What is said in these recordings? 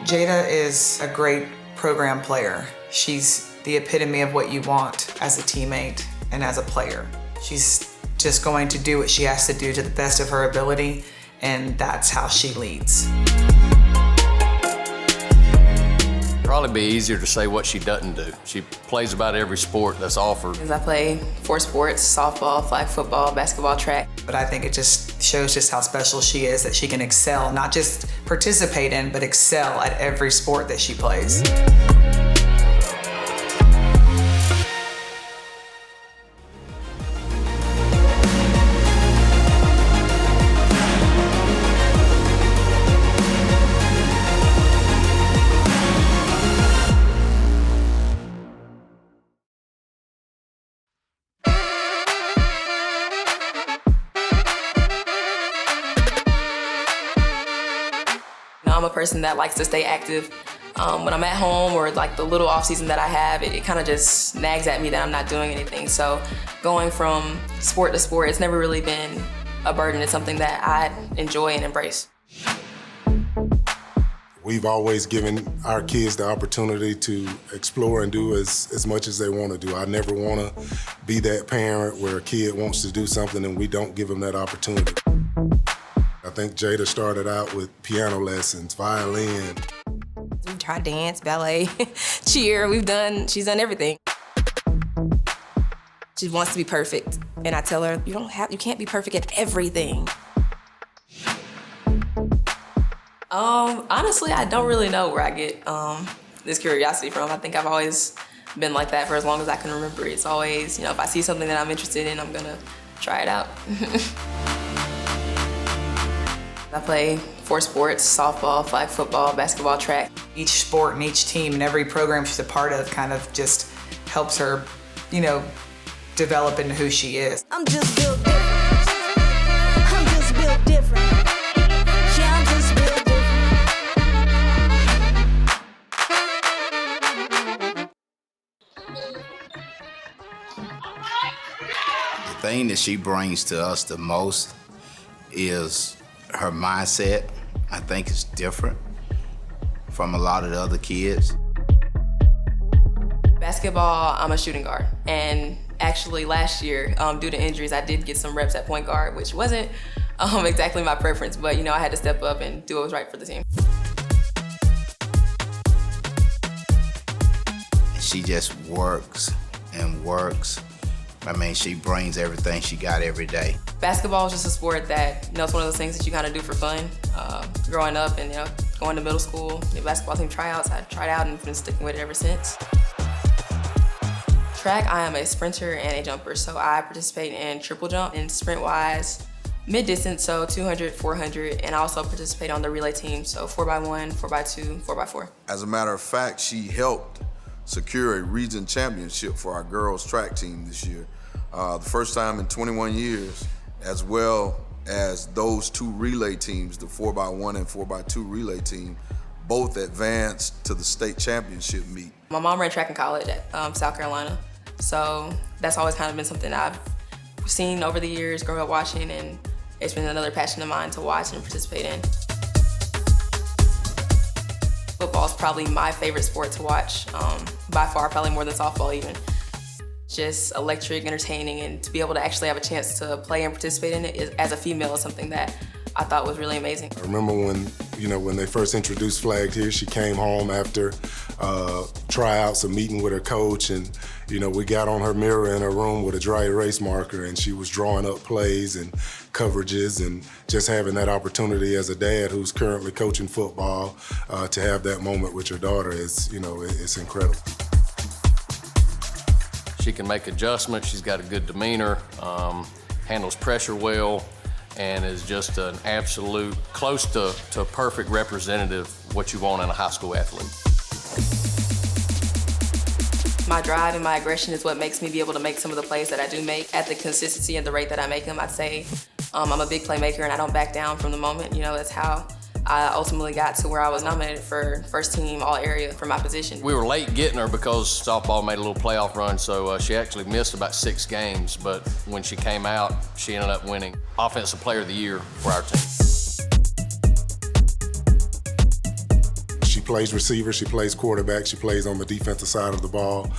Jaida is a great program player. She's the epitome of what you want as a teammate and as a player. She's just going to do what she has to do to the best of her ability, and that's how she leads. Probably be easier to say what she doesn't do. She plays about every sport that's offered. I play 4 sports: softball, flag football, basketball, track. But I think it just shows just how special she is, that she can excel, not just participate in, but excel at every sport that she plays. I'm a person that likes to stay active. When I'm at home or like the little off season that I have, it kind of just nags at me that I'm not doing anything. So going from sport to sport, it's never really been a burden. It's something that I enjoy and embrace. We've always given our kids the opportunity to explore and do as much as they want to do. I never want to be that parent where a kid wants to do something and we don't give them that opportunity. I think Jaida started out with piano lessons, violin. We tried dance, ballet, cheer. She's done everything. She wants to be perfect, and I tell her, you can't be perfect at everything. Honestly, I don't really know where I get this curiosity from. I think I've always been like that for as long as I can remember. It's always, if I see something that I'm interested in, I'm gonna try it out. I play 4 sports: softball, flag football, basketball, track. Each sport and each team and every program she's a part of kind of just helps her, develop into who she is. I'm just built different. I'm just built different. Yeah, I'm just built different. The thing that she brings to us the most is her mindset. I think it's different from a lot of the other kids. Basketball, I'm a shooting guard. And actually last year, due to injuries, I did get some reps at point guard, which wasn't exactly my preference, but I had to step up and do what was right for the team. She just works and works. She brings everything she got every day. Basketball is just a sport that, it's one of those things that you kind of do for fun. Growing up and, going to middle school, the basketball team tryouts, I tried out and been sticking with it ever since. Track, I am a sprinter and a jumper, so I participate in triple jump and sprint-wise, mid-distance, so 200, 400, and I also participate on the relay team, so 4x1, 4x2, 4x4. As a matter of fact, she helped secure a region championship for our girls track team this year. The first time in 21 years, as well as those 2 relay teams, the 4x1 and 4x2 relay team, both advanced to the state championship meet. My mom ran track in college at South Carolina, so that's always kind of been something I've seen over the years, growing up watching, and it's been another passion of mine to watch and participate in. Football is probably my favorite sport to watch, by far, probably more than softball even. Just electric, entertaining, and to be able to actually have a chance to play and participate in it as a female is something that I thought was really amazing. I remember when they first introduced flag here, she came home after tryouts, a meeting with her coach, and we got on her mirror in her room with a dry erase marker, and she was drawing up plays and coverages, and just having that opportunity as a dad who's currently coaching football to have that moment with your daughter is, it's incredible. She can make adjustments, she's got a good demeanor, handles pressure well, and is just an absolute, close to a perfect representative of what you want in a high school athlete. My drive and my aggression is what makes me be able to make some of the plays that I do make at the consistency and the rate that I make them. I'd say I'm a big playmaker and I don't back down from the moment. That's how I ultimately got to where I was nominated for first team all area for my position. We were late getting her because softball made a little playoff run, so she actually missed about 6 games, but when she came out, she ended up winning Offensive Player of the Year for our team. She plays receiver, she plays quarterback, she plays on the defensive side of the ball.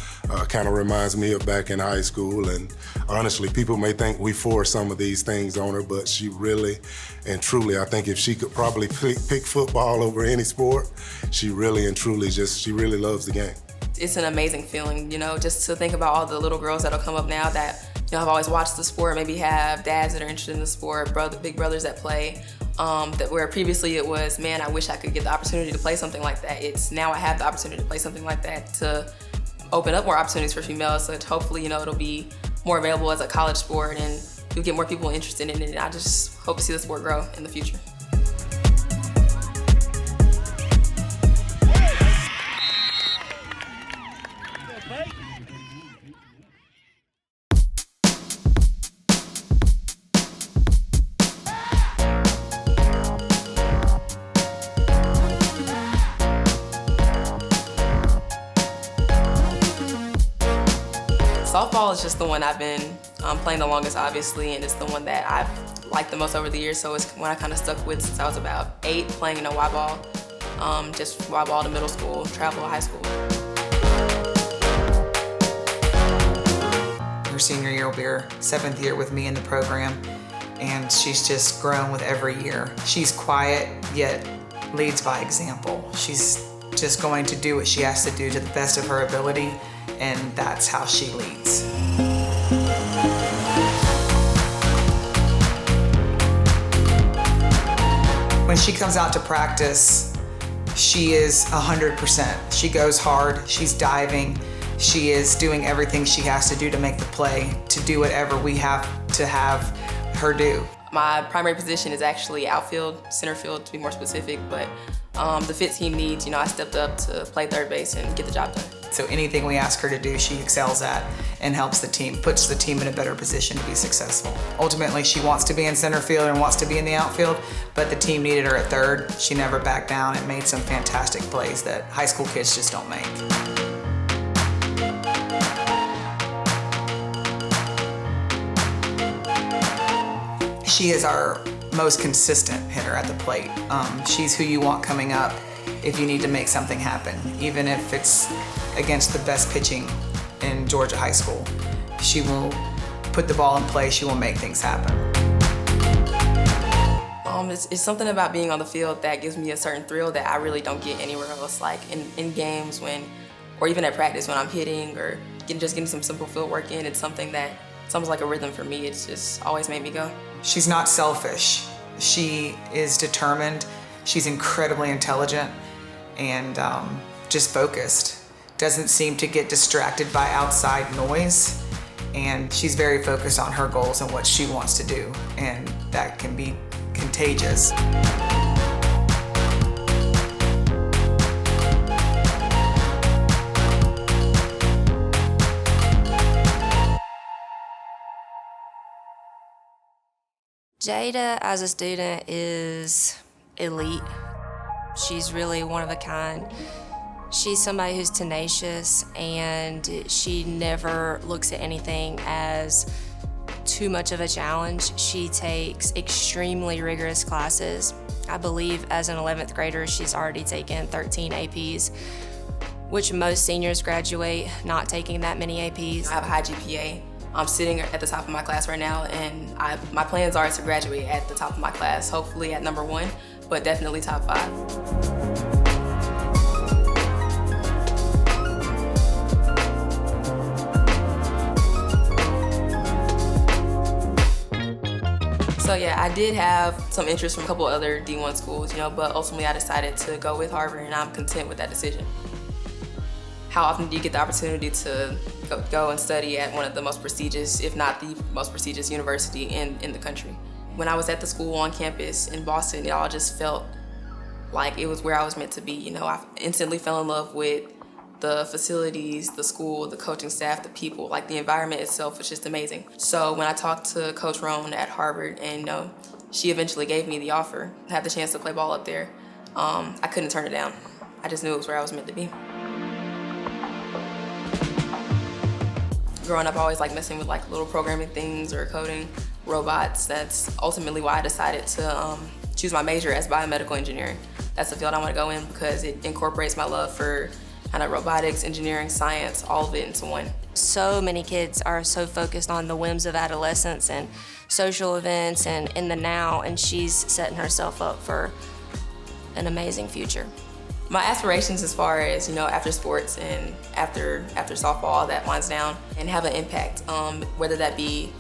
Kind of reminds me of back in high school. And honestly, people may think we force some of these things on her, but she really and truly, I think if she could probably pick football over any sport, she really and truly she really loves the game. It's an amazing feeling, just to think about all the little girls that'll come up now that, have always watched the sport, maybe have dads that are interested in the sport, big brothers that play, that where previously it was, man, I wish I could get the opportunity to play something like that. It's now I have the opportunity to play something like that to open up more opportunities for females. So hopefully, it'll be more available as a college sport and you'll get more people interested in it. And I just hope to see the sport grow in the future. Softball is just the one I've been playing the longest, obviously, and it's the one that I've liked the most over the years, so it's one I kind of stuck with since I was about 8, playing in a Y ball, just Y ball to middle school, travel to high school. Her senior year will be her 7th year with me in the program, and she's just grown with every year. She's quiet, yet leads by example. She's just going to do what she has to do to the best of her ability, and that's how she leads. When she comes out to practice, she is 100%. She goes hard, she's diving, she is doing everything she has to do to make the play, to do whatever we have to have her do. My primary position is actually outfield, center field to be more specific, but the fit team needs, I stepped up to play third base and get the job done. So anything we ask her to do, she excels at and helps the team, puts the team in a better position to be successful. Ultimately, she wants to be in center field and wants to be in the outfield, but the team needed her at third. She never backed down and made some fantastic plays that high school kids just don't make. She is our most consistent hitter at the plate. She's who you want coming up if you need to make something happen, even if it's against the best pitching in Georgia high school. She will put the ball in play, she will make things happen. It's something about being on the field that gives me a certain thrill that I really don't get anywhere else, like in games or even at practice when I'm hitting or just getting some simple field work in. It's something that it's almost like a rhythm for me. It's just always made me go. She's not selfish. She is determined. She's incredibly intelligent and just focused. Doesn't seem to get distracted by outside noise. And she's very focused on her goals and what she wants to do. And that can be contagious. Jaida, as a student, is elite. She's really one of a kind. She's somebody who's tenacious, and she never looks at anything as too much of a challenge. She takes extremely rigorous classes. I believe as an 11th grader, she's already taken 13 APs, which most seniors graduate not taking that many APs. I have a high GPA. I'm sitting at the top of my class right now, and my plans are to graduate at the top of my class, hopefully at number 1, but definitely top 5. So yeah, I did have some interest from a couple other D1 schools, but ultimately I decided to go with Harvard, and I'm content with that decision. How often do you get the opportunity to go and study at one of the most prestigious, if not the most prestigious university in the country? When I was at the school on campus in Boston, it all just felt like it was where I was meant to be. I instantly fell in love with the facilities, the school, the coaching staff, the people, like the environment itself was just amazing. So when I talked to Coach Roan at Harvard and she eventually gave me the offer, had the chance to play ball up there, I couldn't turn it down. I just knew it was where I was meant to be. Growing up, I always like messing with like little programming things or coding, robots. That's ultimately why I decided to choose my major as biomedical engineering. that's the field I want to go in because it incorporates my love for kind of robotics, engineering, science, all of it into one. So many kids are so focused on the whims of adolescence and social events and in the now, and she's setting herself up for an amazing future. My aspirations as far as, after sports and after softball, all that winds down, and have an impact, whether that be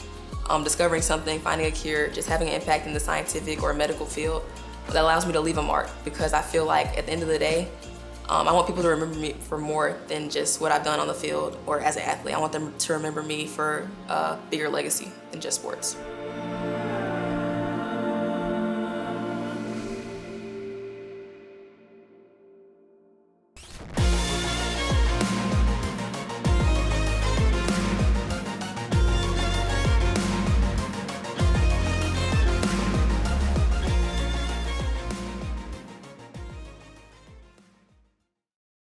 discovering something, finding a cure, just having an impact in the scientific or medical field that allows me to leave a mark, because I feel like at the end of the day, I want people to remember me for more than just what I've done on the field or as an athlete. I want them to remember me for a bigger legacy than just sports.